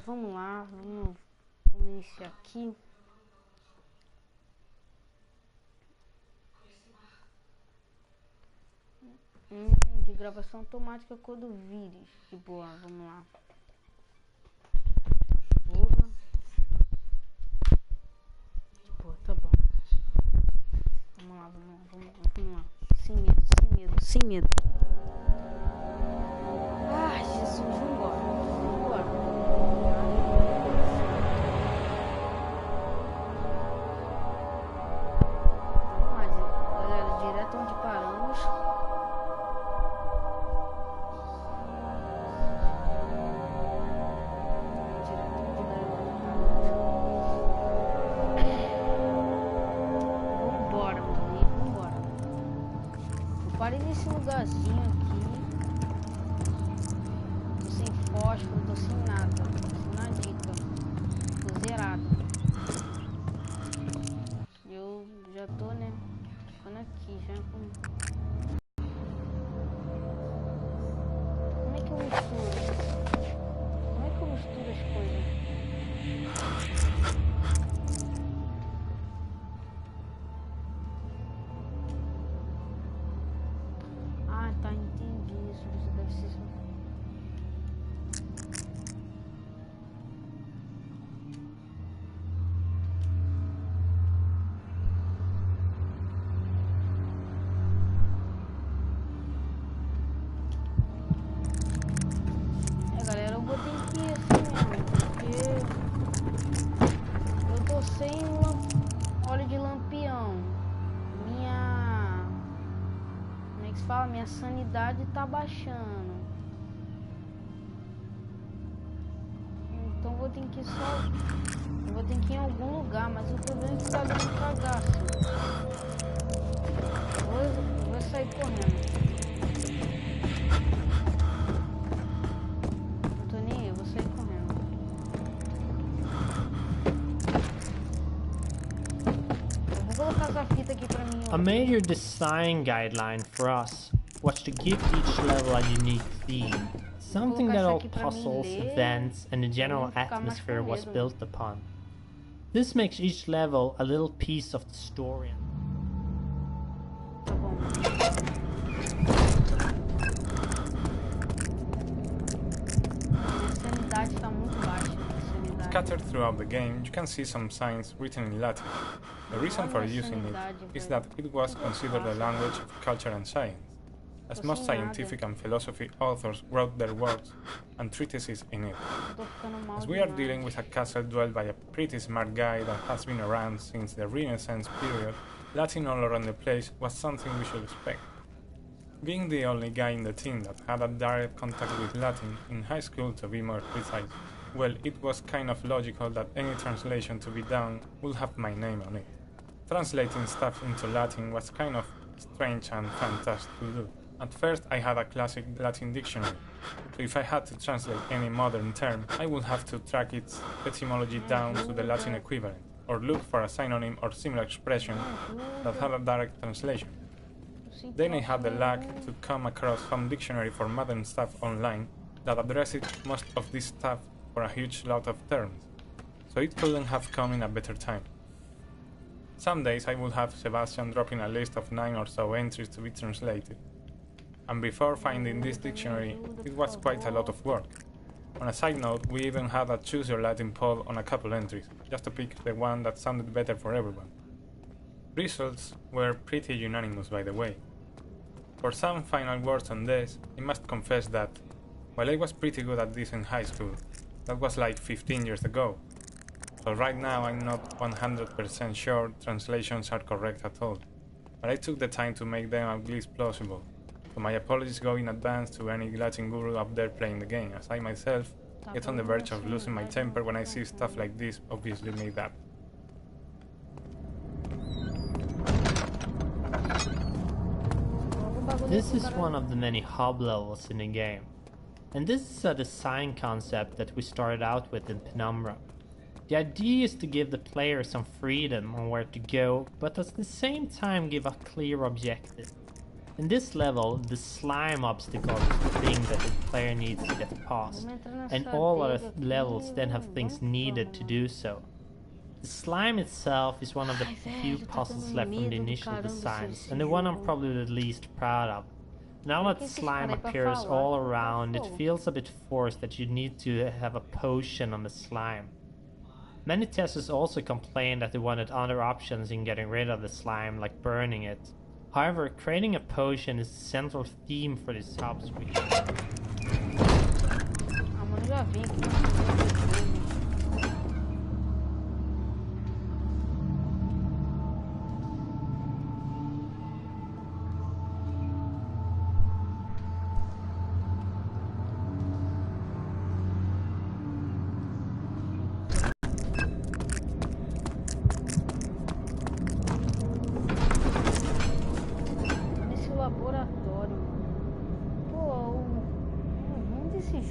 vamos lá, vamos iniciar aqui. De gravação automática quando vírus. De boa, vamos lá. Boa. De boa, tá bom. Vamos lá. Sem medo. Ai, Jesus, vambora. Vamos lá, galera, direto onde paramos. Parei nesse lugarzinho aqui. Tô sem fósforo, tô sem nada. Tô sem nadica. Tô zerado. Eu já tô, né? Ficando aqui já com... Como é que eu misturo? Como é que eu misturo as coisas? Tá, entendi isso. Você deve ser... Galera, eu vou ter que ir assim mesmo, porque eu tô sem óleo de lampião. Minha sanidade tá baixando. Então vou ter que eu vou ter que ir em algum lugar, mas o problema é que tá dando cagaço. Vou sair correndo. Não tô nem aí, eu vou sair correndo. Eu vou colocar essa fita aqui pra mim. A major design guideline for us was to give each level a unique theme, something that all puzzles, events, and the general atmosphere was built upon. This makes each level a little piece of the story. Scattered throughout the game, you can see some signs written in Latin. The reason for using it is that it was considered a language of culture and science, as most scientific and philosophy authors wrote their works and treatises in it. As we are dealing with a castle dwelled by a pretty smart guy that has been around since the Renaissance period, Latin all around the place was something we should expect. Being the only guy in the team that had a direct contact with Latin, in high school to be more precise, well, it was kind of logical that any translation to be done would have my name on it. Translating stuff into Latin was kind of strange and fantastic to do. At first I had a classic Latin dictionary, so if I had to translate any modern term, I would have to track its etymology down to the Latin equivalent, or look for a synonym or similar expression that had a direct translation. Then I had the luck to come across some dictionary for modern stuff online that addressed most of this stuff for a huge lot of terms, so it couldn't have come in a better time. Some days I would have Sebastian dropping a list of 9 or so entries to be translated, and before finding this dictionary it was quite a lot of work. On a side note, we even had a choose your Latin poll on a couple entries, just to pick the one that sounded better for everyone. Results were pretty unanimous, by the way. For some final words on this, I must confess that, while I was pretty good at this in high school, that was like 15 years ago, so right now I'm not 100% sure translations are correct at all, but I took the time to make them at least plausible, so my apologies go in advance to any Latin guru up there playing the game, as I myself get on the verge of losing my temper when I see stuff like this obviously made up. This is one of the many hub levels in the game, and this is a design concept that we started out with in Penumbra. The idea is to give the player some freedom on where to go, but at the same time give a clear objective. In this level, the slime obstacle is the thing that the player needs to get past, and all other levels then have things needed to do so. The slime itself is one of the few puzzles left from the initial designs, and the one I'm probably the least proud of. Now that slime appears all around, it feels a bit forced that you need to have a potion on the slime. Many testers also complained that they wanted other options in getting rid of the slime, like burning it. However, creating a potion is the central theme for this hub switch.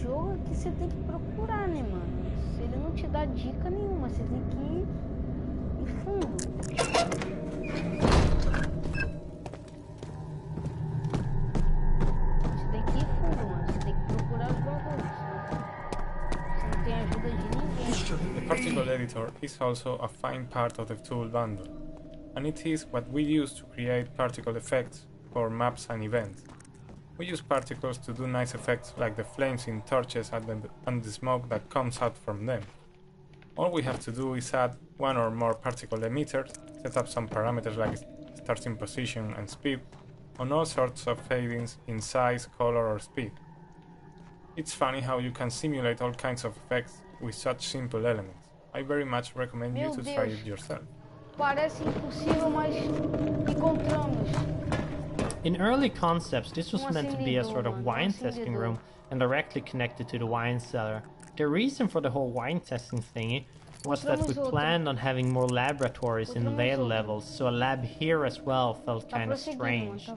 Jogo que você tem que procurar, né, mano? Se ele não te dá dica nenhuma, você tem que ir fundo. Você tem que ir fundo, mano. Você tem que procurar os bagulhos. Você não tem ajuda de ninguém. The particle editor is also a fine part of the tool bundle, and it is what we use to create particle effects for maps and events. We use particles to do nice effects like the flames in torches and the smoke that comes out from them. All we have to do is add one or more particle emitters, set up some parameters like starting position and speed, and all sorts of fadings in size, color or speed. It's funny how you can simulate all kinds of effects with such simple elements. I very much recommend you to try it yourself. Parece impossível, mas encontramos. In early concepts, this was meant to be a sort of wine testing room and directly connected to the wine cellar. The reason for the whole wine testing thingy was that we planned on having more laboratories in later levels, so a lab here as well felt kind of strange.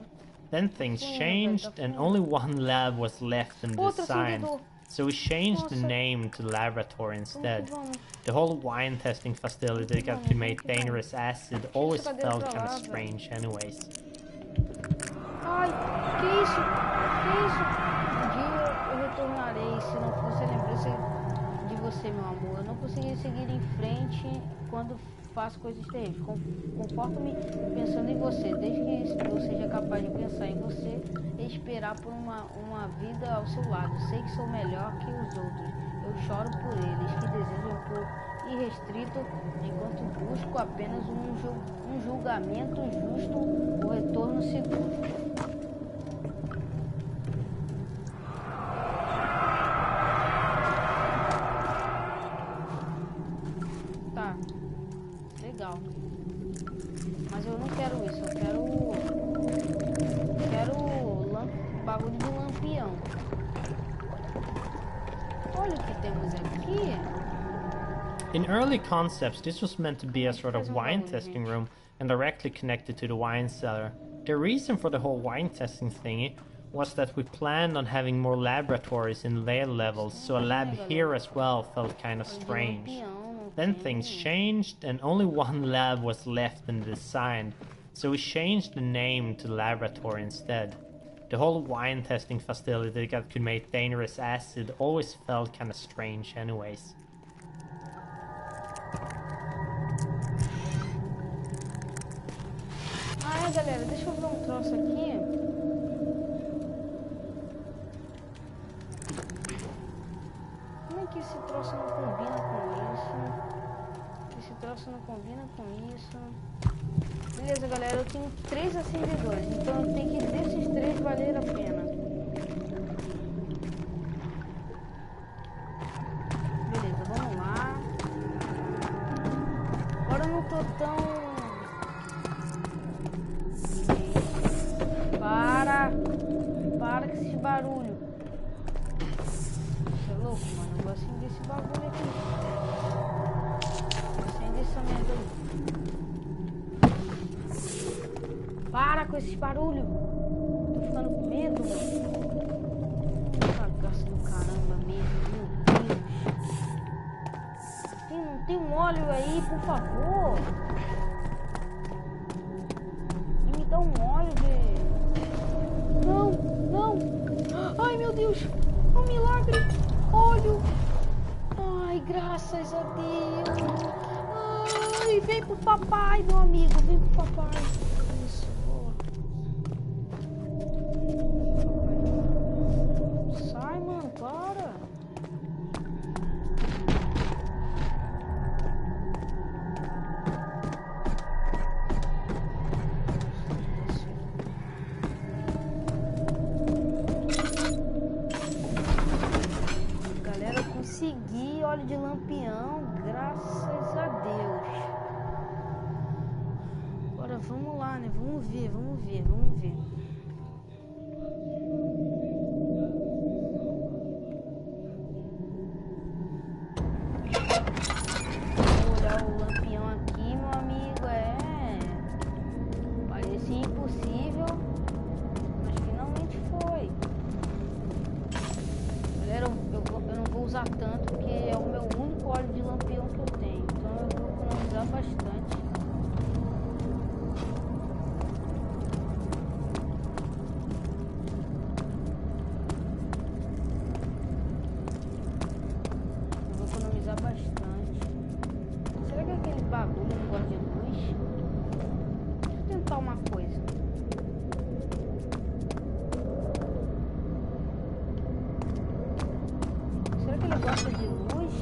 Then things changed and only one lab was left in the design, so we changed the name to laboratory instead. The whole wine testing facility that could make dangerous acid always felt kind of strange anyways. Ai, que isso? Que isso? Um dia eu retornarei se não fosse a lembrança de você, meu amor. Eu não consegui seguir em frente quando faço coisas terríveis. Conforto-me pensando em você, desde que eu seja capaz de pensar em você e esperar por uma vida ao seu lado. Sei que sou melhor que os outros. Eu choro por eles, que desejam por irrestrito, enquanto busco apenas um julgamento justo, o retorno seguro. Tá, legal. Mas eu não quero isso, eu quero bagulho do lampião. Olha o que temos aqui. In early concepts, this was meant to be a sort of wine testing room and directly connected to the wine cellar. The reason for the whole wine testing thingy was that we planned on having more laboratories in later levels, so a lab here as well felt kind of strange. Then things changed and only one lab was left in the design, so we changed the name to laboratory instead. The whole wine testing facility that could make dangerous acid always felt kind of strange anyways. Ah, galera, deixa eu ver um troço aqui. Como é que esse troço não combina com isso? Esse troço não combina com isso. Beleza, galera, eu tenho 3 acendedores, então eu tenho que desses 3 valer a pena. Beleza, vamos lá. Agora eu não tô tão... Para com esse barulho. Você é louco, mano? Eu vou acender esse bagulho aqui. Acende essa merda aí. Para com esse barulho. Tô ficando com medo, mano. Cagaço do caramba mesmo, meu Deus. Não tem um óleo aí, por favor. Me dá um óleo, velho. meu Deus. Um milagre. Olho. Ai, graças a Deus. Ai, vem pro papai, meu amigo. Vem pro papai. Isso, boa. Sai, mano, para. Galera, consegui óleo de lampião, graças a Deus. Agora vamos lá, né? Vamos ver. Vou olhar o lampião aqui, meu amigo. Parecia impossível, mas finalmente foi. Galera, eu não vou usar tanto, porque é o meu único óleo de lampião que eu tenho. Então eu vou economizar bastante. Será que aquele bagulho não gosta de luz? Deixa eu tentar uma coisa. Será que ele gosta de luz?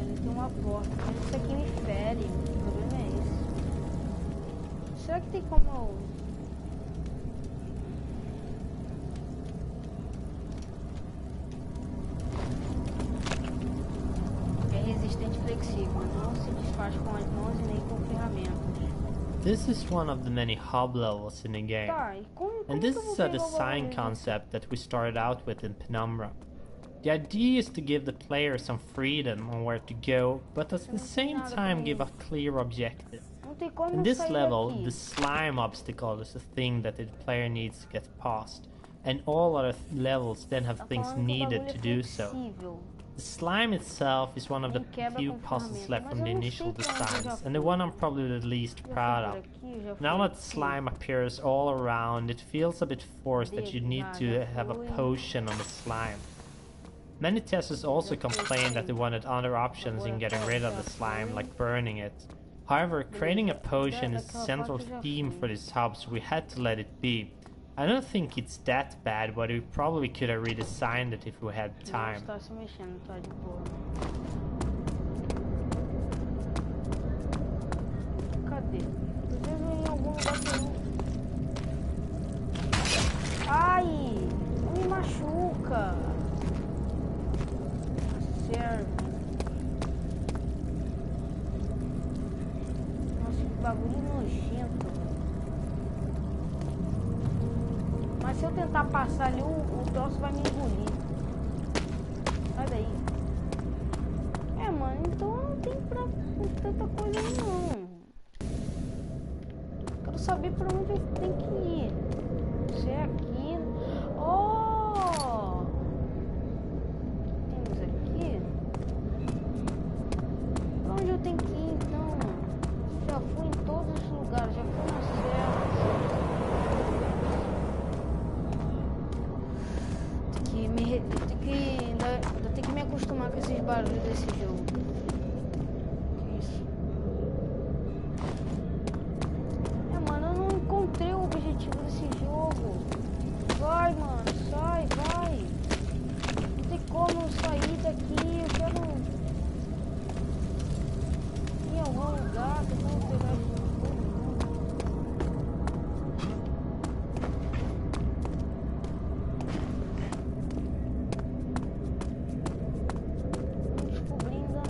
Ele tem uma porta. Isso aqui me fere. O problema é esse. Será que tem como... É resistente e flexível. Não se desfaz com as mãos e nem com ferramentas. This is one of the many hub levels in the game. Tá, e como And que this eu vou is a pegar o design bagulho? concept that we started out with in Penumbra. The idea is to give the player some freedom on where to go, but at the same time give a clear objective. Não tem como In eu this sair level, daqui. the slime obstacle is a thing that the player needs to get past, and all other levels then have Tá things falando que o needed bagulho to é do so. flexível. The slime itself is one of the Ele quebra few com puzzles ferramenta, left mas from eu the não initial sei pra onde eu já designs, and the fui. one I'm probably the least Já fui proud por of. aqui, já fui Now that aqui. slime appears all around, it feels a bit forced that you need to Já have a fui. potion on the slime. Many testers also complained that they wanted other options in getting rid of the slime, like burning it. However, creating a potion is the central theme for this hub, so we had to let it be. I don't think it's that bad, but we probably could have redesigned it if we had Não time. está se mexendo, tá de boa. Cadê? Eu já vi em algum lugar que eu não... Ai! Não me machuca! Serve. Nossa, que bagulho nojento. Mas se eu tentar passar ali, o troço vai me engolir. Sai daí. É, mano, então não tem pra tanta coisa aí, não. Quero saber pra onde eu tenho que ir. Se é aqui... Oh! Temos aqui. Pra onde eu tenho que ir, então? Já fui em todos os lugares. Já fui na serra. Ainda tenho que me acostumar com esses barulhos desse jogo. Que isso? É, mano, eu não encontrei o objetivo desse jogo. Vai, mano, sai, vai. Não tem como sair daqui. Eu quero ir em algum lugar. Eu vou pegar esse jogo. Não descobri ainda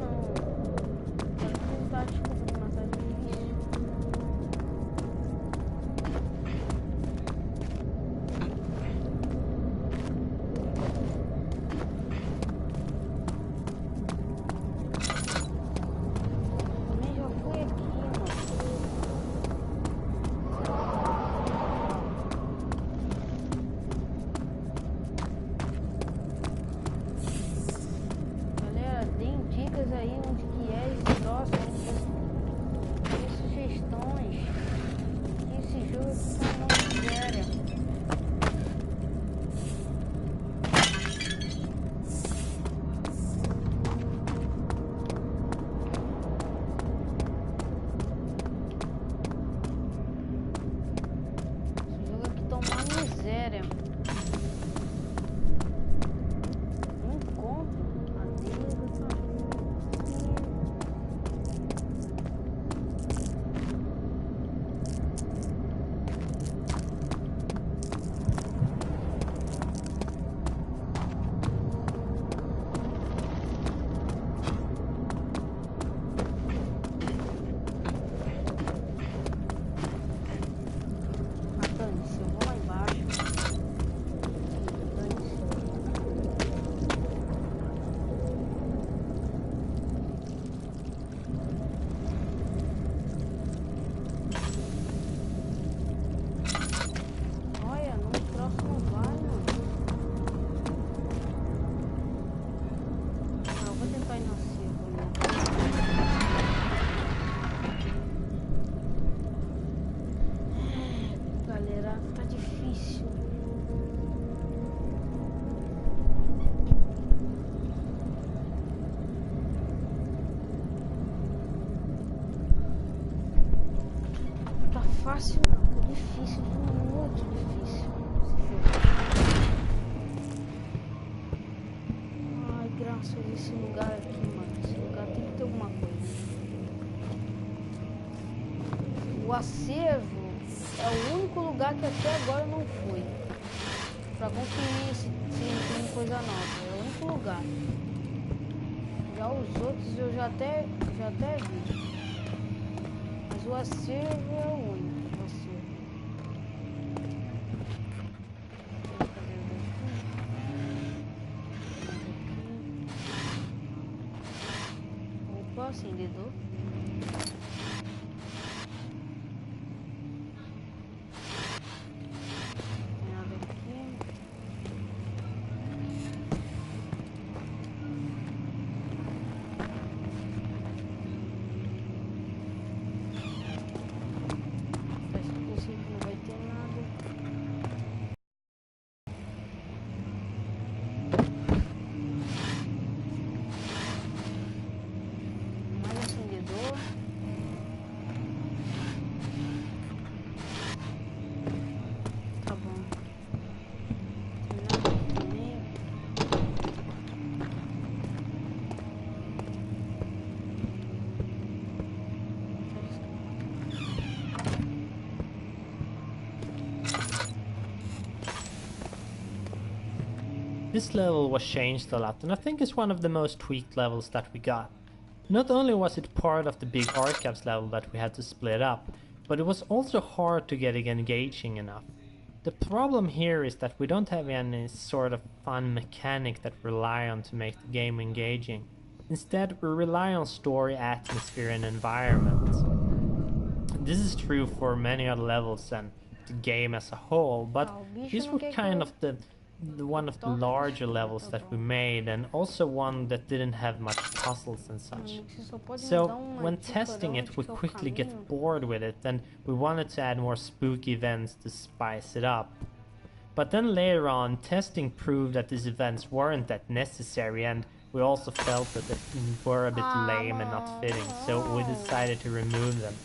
fácil não, é difícil, muito difícil. Ai, graças a esse lugar aqui, mano. Esse lugar tem que ter alguma coisa. O acervo é o único lugar que até agora eu não fui. Pra conferir se tem coisa nova. É o único lugar. Já os outros eu já até vi. Mas o acervo é o único. O acervo. Opa, acendedor. Tem nada aqui. Não vai ter nada. Mais acendedor. Tá bom. Tem nada aqui também. This level was changed a lot, and I think it's one of the most tweaked levels that we got. Not only was it part of the big archives level that we had to split up, but it was also hard to get it engaging enough. The problem here is that we don't have any sort of fun mechanic that we rely on to make the game engaging. Instead, we rely on story, atmosphere, and environment. This is true for many other levels and the game as a whole, but these were kind of the one of the larger levels that we made, and also one that didn't have much puzzles and such. So when testing it, we quickly get bored with it, and we wanted to add more spooky events to spice it up. But then later on, testing proved that these events weren't that necessary, and we also felt that they were a bit lame and not fitting, so we decided to remove them.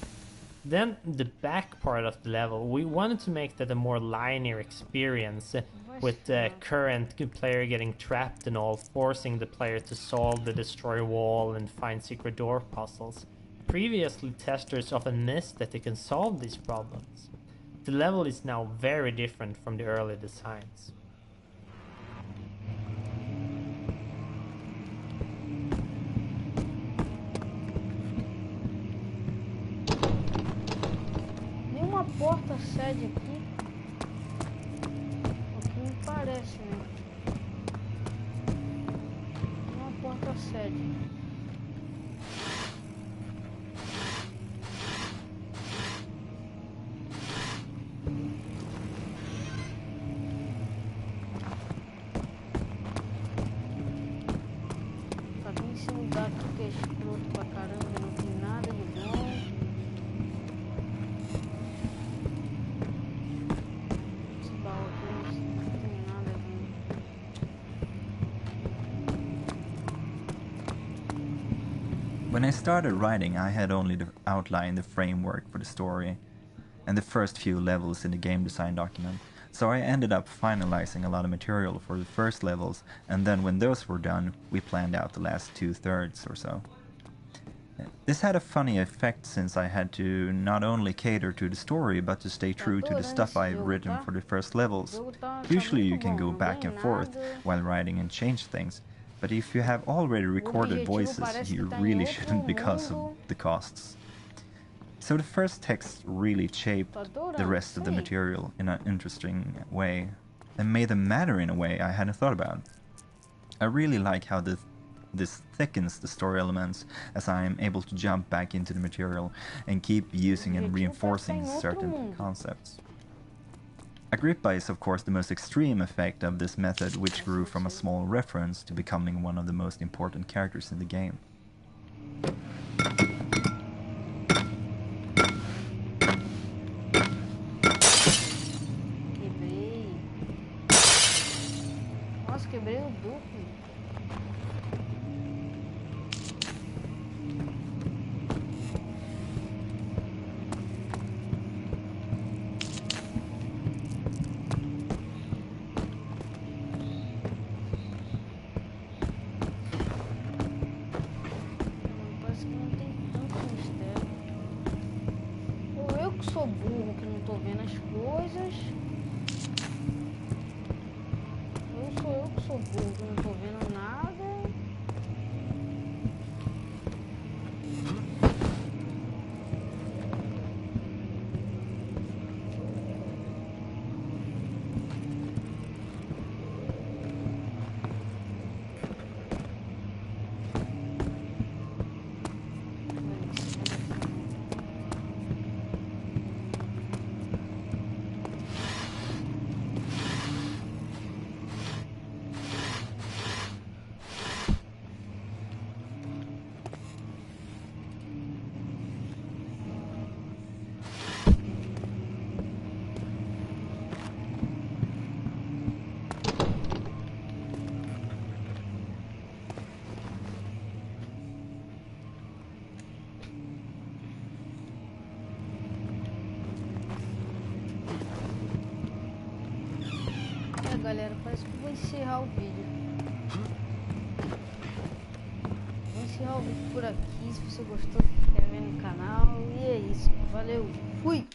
Then the back part of the level, we wanted to make that a more linear experience, with the current player getting trapped and all, forcing the player to solve the destroy wall and find secret door puzzles. Previously, testers often missed that they can solve these problems. The level is now very different from the early designs. Nenhuma porta sede aqui. O que me parece, né? Uma porta sede. Só tem esse lugar aqui que é escroto pra caramba, não tem nada de bom. Esse baú aqui não tem nada bom. When I started writing, I had only outlined the framework for the story and the first few levels in the game design document, so I ended up finalizing a lot of material for the first levels, and then when those were done, we planned out the last 2/3 or so. This had a funny effect since I had to not only cater to the story, but to stay true to the stuff I've written for the first levels. Usually you can go back and forth while writing and change things, but if you have already recorded voices, you really shouldn't because of the costs. So the first text really shaped the rest of the material in an interesting way, and made them matter in a way I hadn't thought about. I really like how this thickens the story elements, as I am able to jump back into the material and keep using and reinforcing certain concepts. Agrippa is of course the most extreme effect of this method, which grew from a small reference to becoming one of the most important characters in the game. Nossa, quebrei o duplo. sou burro que não tô vendo as coisas. Ou sou eu que sou burro que não tô vendo nada. Galera, parece que vou encerrar o vídeo. Vou encerrar o vídeo por aqui. Se você gostou, se inscreve no canal. E é isso. Valeu. Fui!